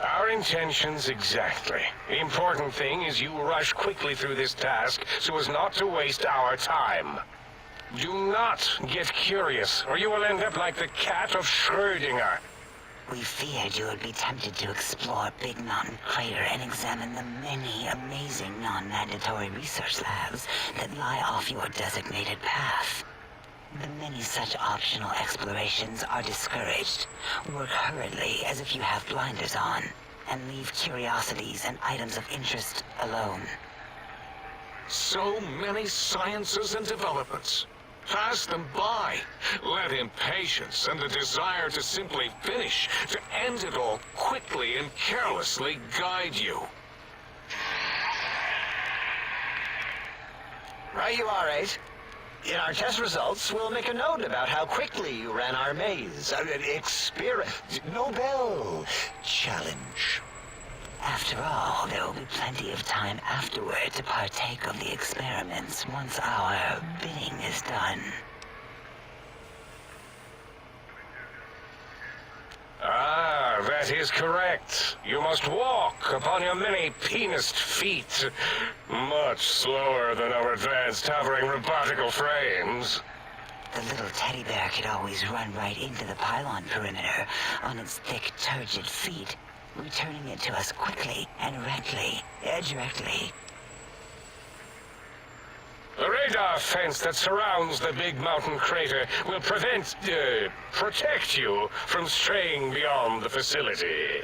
Our intentions exactly. The important thing is you rush quickly through this task so as not to waste our time. Do not get curious, or you will end up like the cat of Schrödinger. We feared you would be tempted to explore Big Mountain Crater and examine the many amazing non-mandatory research labs that lie off your designated path. The many such optional explorations are discouraged. Work hurriedly as if you have blinders on, and leave curiosities and items of interest alone. So many sciences and developments. Pass them by. Let impatience and the desire to simply finish, to end it all quickly and carelessly guide you. Right you are, 8. In our test results, we'll make a note about how quickly you ran our maze. Nobel Challenge. After all, there will be plenty of time afterward to partake of the experiments once our bidding is done. Ah, that is correct. You must walk upon your many penised feet. Much slower than our advanced hovering robotical frames. The little teddy bear could always run right into the pylon perimeter on its thick, turgid feet, returning it to us quickly and directly. The radar fence that surrounds the Big Mountain Crater will protect you from straying beyond the facility.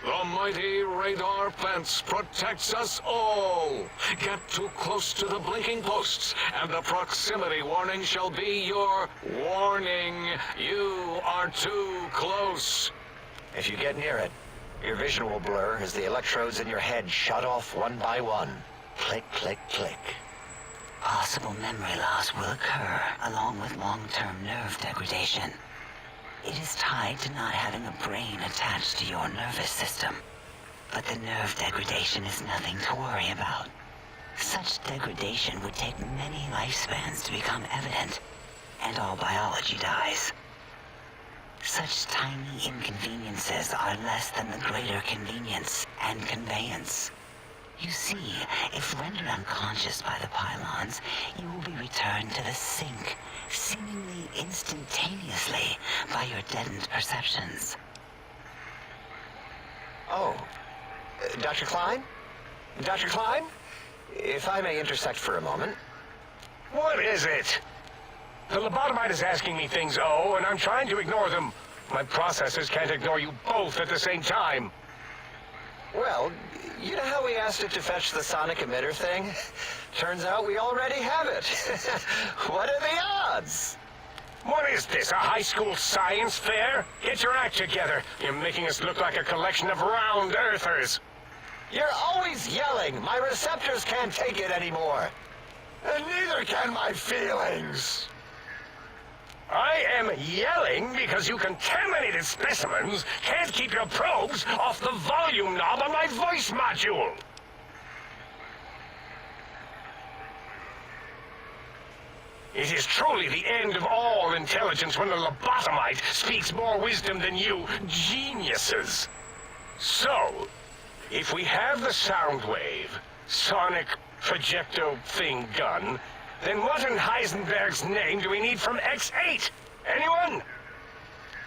The mighty radar fence protects us all. Get too close to the blinking posts, and the proximity warning shall be your warning. You are too close. If you get near it, your vision will blur as the electrodes in your head shut off one by one. Click, click, click. Possible memory loss will occur, along with long-term nerve degradation. It is tied to not having a brain attached to your nervous system. But the nerve degradation is nothing to worry about. Such degradation would take many lifespans to become evident, and all biology dies. Such tiny inconveniences are less than the greater convenience and conveyance. You see, if rendered unconscious by the pylons, you will be returned to the sink, seemingly instantaneously, by your deadened perceptions. Oh, Dr. Klein? Dr. Klein? If I may intersect for a moment. What is it? The lobotomite is asking me things, and I'm trying to ignore them. My processors can't ignore you both at the same time. Well, you know how we asked it to fetch the sonic emitter thing? Turns out we already have it. What are the odds? What is this, a high school science fair? Get your act together. You're making us look like a collection of round earthers. You're always yelling. My receptors can't take it anymore. And neither can my feelings. I am yelling because you contaminated specimens can't keep your probes off the volume knob on my voice module. It is truly the end of all intelligence when the lobotomite speaks more wisdom than you geniuses. So, if we have the sound wave, sonic projecto thing gun, then what in Heisenberg's name do we need from X8? Anyone?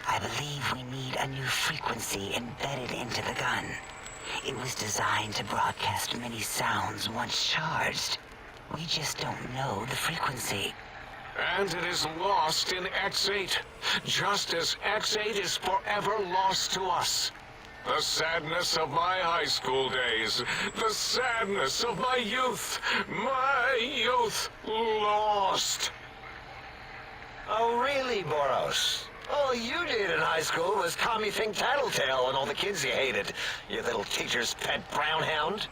I believe we need a new frequency embedded into the gun. It was designed to broadcast many sounds once charged. We just don't know the frequency. And it is lost in X8, just as X8 is forever lost to us. The sadness of my high school days, the sadness of my youth lost. Oh, really, Boros? All you did in high school was call me Fink Tattletale and all the kids you hated, you little teacher's pet brown hound.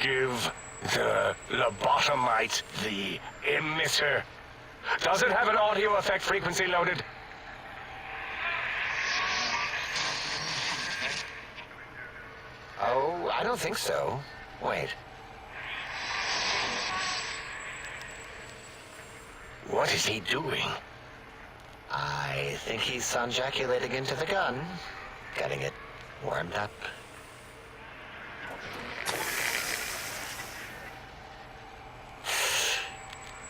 Give the lobotomite the emitter. Does it have an audio effect frequency loaded? Oh, I don't think so. Wait. What is he doing? I think he's sonjaculating into the gun. Getting it warmed up.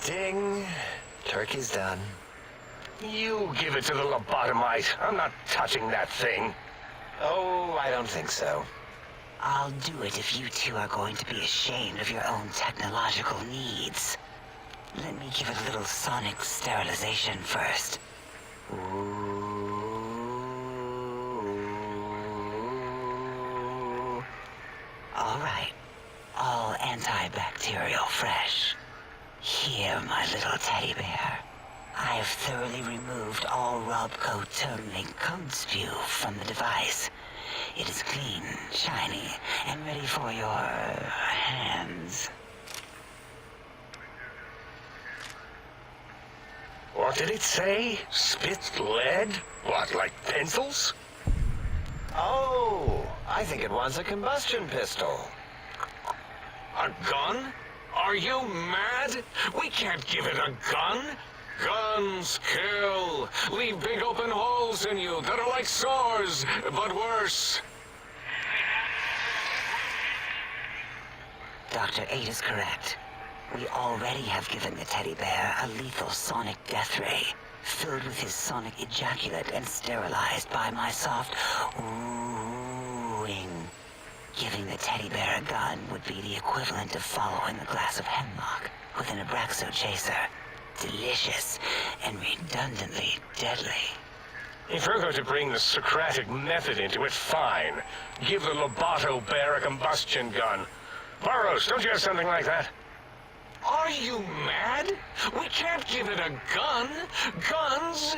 Ding. Turkey's done. You give it to the lobotomite. I'm not touching that thing. Oh, I don't think so. I'll do it if you two are going to be ashamed of your own technological needs. Let me give it a little sonic sterilization first. Ooh. All right. All antibacterial fresh. Here, my little teddy bear. I have thoroughly removed all Robco terminate code spew from the device. It is clean, shiny, and ready for your hands. What did it say? Spit lead? What, like pencils? Oh, I think it wants a combustion pistol. A gun? Are you mad? We can't give it a gun. Guns kill. Leave big open holes in you that are like sores, but worse. Dr. 8 is correct. We already have given the teddy bear a lethal sonic death ray, filled with his sonic ejaculate and sterilized by my soft oohing. Giving the teddy bear a gun would be the equivalent of following a glass of hemlock with an Abraxo chaser. Delicious and redundantly deadly. If you're going to bring the Socratic method into it, fine. Give the Loboto bear a combustion gun. Burroughs, don't you have something like that? Are you mad? We can't give it a gun. Guns...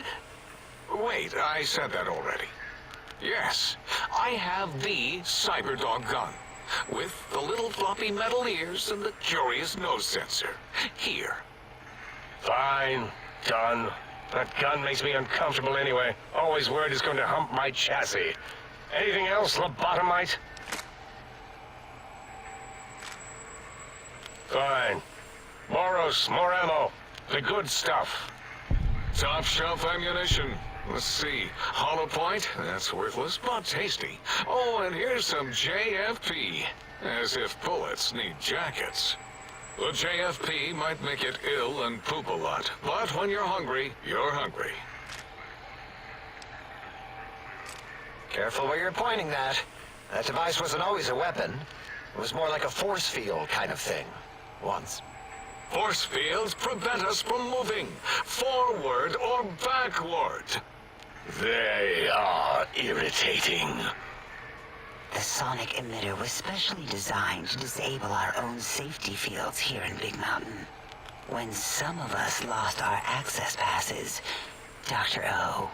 Wait, I said that already. Yes, I have the Cyberdog gun, with the little floppy metal ears and the curious nose sensor. Here. Fine. Done. That gun makes me uncomfortable anyway. Always worried it's going to hump my chassis. Anything else, lobotomite? Fine. Boros, more ammo. The good stuff. Top shelf ammunition. Let's see. Hollow point? That's worthless, but tasty. Oh, and here's some JFP. As if bullets need jackets. The JFP might make it ill and poop a lot, but when you're hungry, you're hungry. Careful where you're pointing that. That device wasn't always a weapon. It was more like a force field kind of thing. Once. Force fields prevent us from moving, forward or backward. They are irritating. The sonic emitter was specially designed to disable our own safety fields here in Big Mountain. When some of us lost our access passes, Dr. O.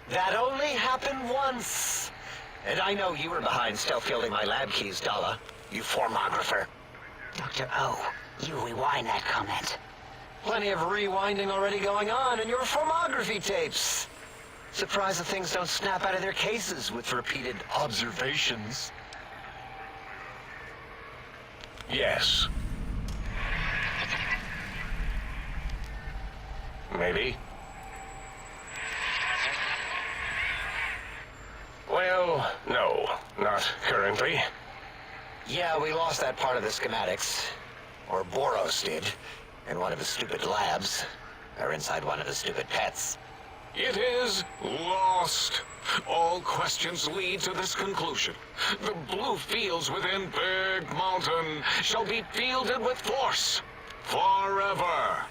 That only happened once. And I know you were behind stealth fielding my lab keys, Dalla. You formographer. Dr. O, you rewind that comment. Plenty of rewinding already going on in your formography tapes. Surprised the things don't snap out of their cases with repeated observations. Yes. Maybe. Well, no, not currently. Yeah, we lost that part of the schematics. Or Boros did. In one of his stupid labs. Or inside one of his stupid pets. It is lost. All questions lead to this conclusion. The blue fields within Big Mountain shall be fielded with force. Forever.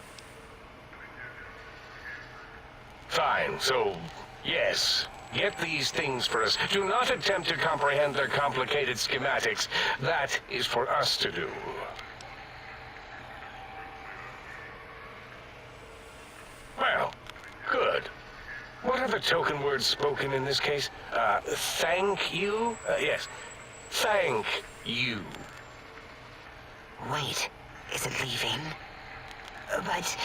Fine, so, yes. Get these things for us. Do not attempt to comprehend their complicated schematics. That is for us to do. Well, good. What are the token words spoken in this case? Thank you? Yes. Thank you. Wait, is it leaving? But,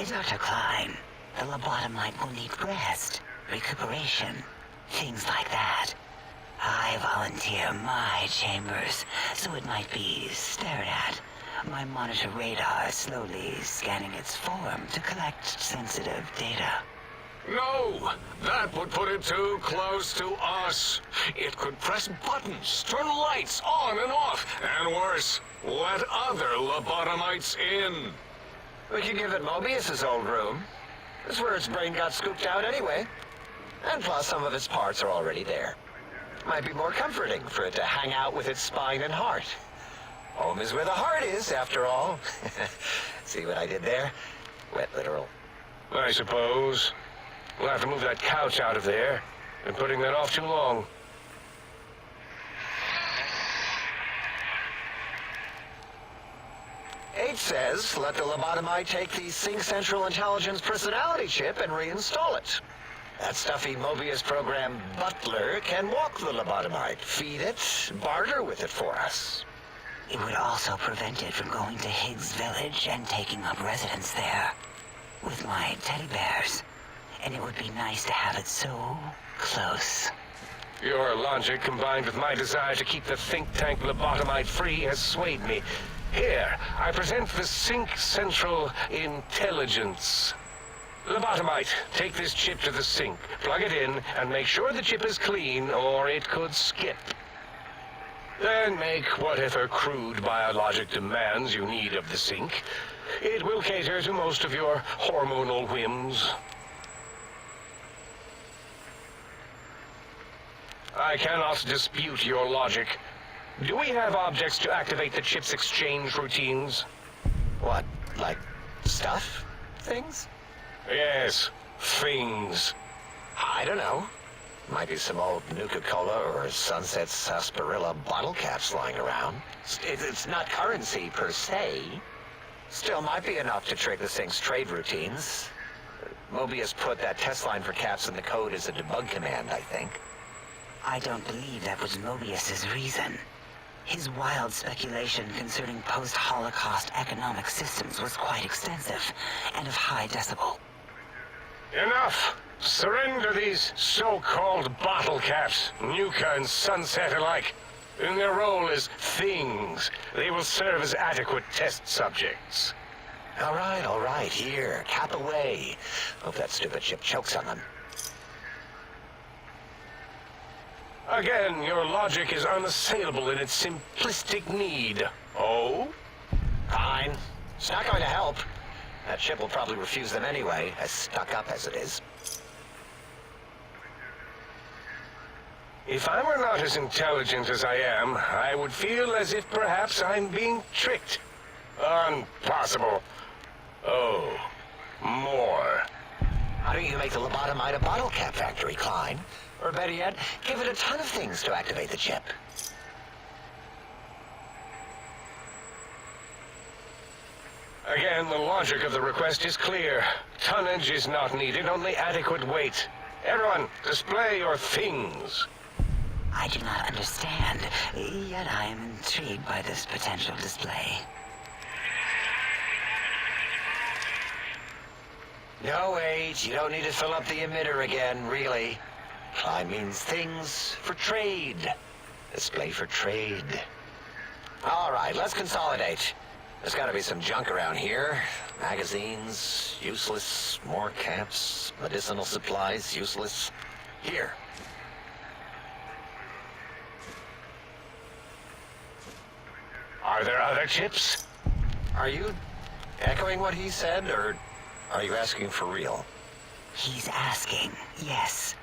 Dr. Klein, the lobotomite will need rest, recuperation, things like that. I volunteer my chambers, so it might be stared at. My monitor radar slowly scanning its form to collect sensitive data. No, that would put it too close to us. It could press buttons, turn lights on and off, and worse, let other lobotomites in. We could give it Mobius's old room. That's where its brain got scooped out anyway. And plus, some of its parts are already there. Might be more comforting for it to hang out with its spine and heart. Home is where the heart is, after all. See what I did there? Wet literal. I suppose. We'll have to move that couch out of there. Been putting that off too long. H says, let the lobotomite take the Sync Central Intelligence personality chip and reinstall it. That stuffy Mobius program butler can walk the lobotomite, feed it, barter with it for us. It would also prevent it from going to Higgs Village and taking up residence there with my teddy bears. And it would be nice to have it so close. Your logic, combined with my desire to keep the think tank lobotomite free, has swayed me. Here, I present the Sync Central Intelligence. Lobotomite, take this chip to the sink, plug it in, and make sure the chip is clean, or it could skip. Then make whatever crude biologic demands you need of the sink. It will cater to most of your hormonal whims. I cannot dispute your logic. Do we have objects to activate the chip's exchange routines? What, like stuff? Things? Yes, things. I don't know. Might be some old Nuka-Cola or Sunset Sarsaparilla bottle caps lying around. It's not currency per se. Still might be enough to trick the Sync's trade routines. Mobius put that test line for caps in the code as a debug command, I think. I don't believe that was Mobius's reason. His wild speculation concerning post-Holocaust economic systems was quite extensive and of high decibel. Enough! Surrender these so-called bottle caps, Nuka and Sunset alike. In their role as things, they will serve as adequate test subjects. All right, here, cap away. Hope that stupid chip chokes on them. Again, your logic is unassailable in its simplistic need. Oh? Fine. It's not going to help. That chip will probably refuse them anyway, as stuck up as it is. If I were not as intelligent as I am, I would feel as if perhaps I'm being tricked. Impossible. Oh, more. How don't you make the lobotomite a bottle cap factory, Klein? Or better yet, give it a ton of things to activate the chip. Again, the logic of the request is clear. Tonnage is not needed, only adequate weight. Everyone, display your things. I do not understand, yet I am intrigued by this potential display. No, wait, you don't need to fill up the emitter again, really. Klein means things for trade. Display for trade. All right, let's consolidate. There's got to be some junk around here. Magazines, useless. More caps. Medicinal supplies, useless. Here. Are there other chips? Are you echoing what he said, or are you asking for real? He's asking, yes.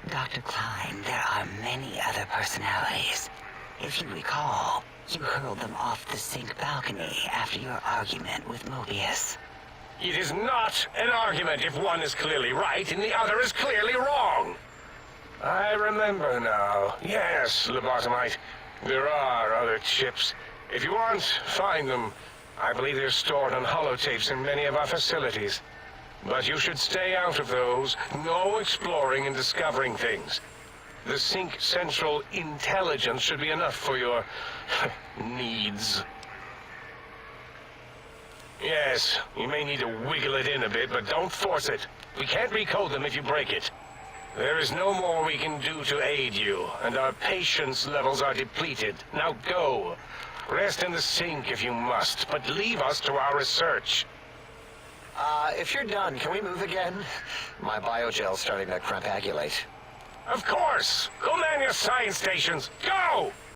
Dr. Klein, there are many other personalities. If you recall, you hurled them off the Sync balcony after your argument with Mobius. It is not an argument if one is clearly right and the other is clearly wrong. I remember now. Yes, lobotomite. There are other chips. If you want, find them. I believe they're stored on holotapes in many of our facilities. But you should stay out of those. No exploring and discovering things. The Sync Central Intelligence should be enough for your needs. Yes, you may need to wiggle it in a bit, but don't force it. We can't recode them if you break it. There is no more we can do to aid you, and our patience levels are depleted. Now go. Rest in the sink if you must, but leave us to our research. If you're done, can we move again? My biogel's starting to crampagulate. Of course! Go man your science stations! Go!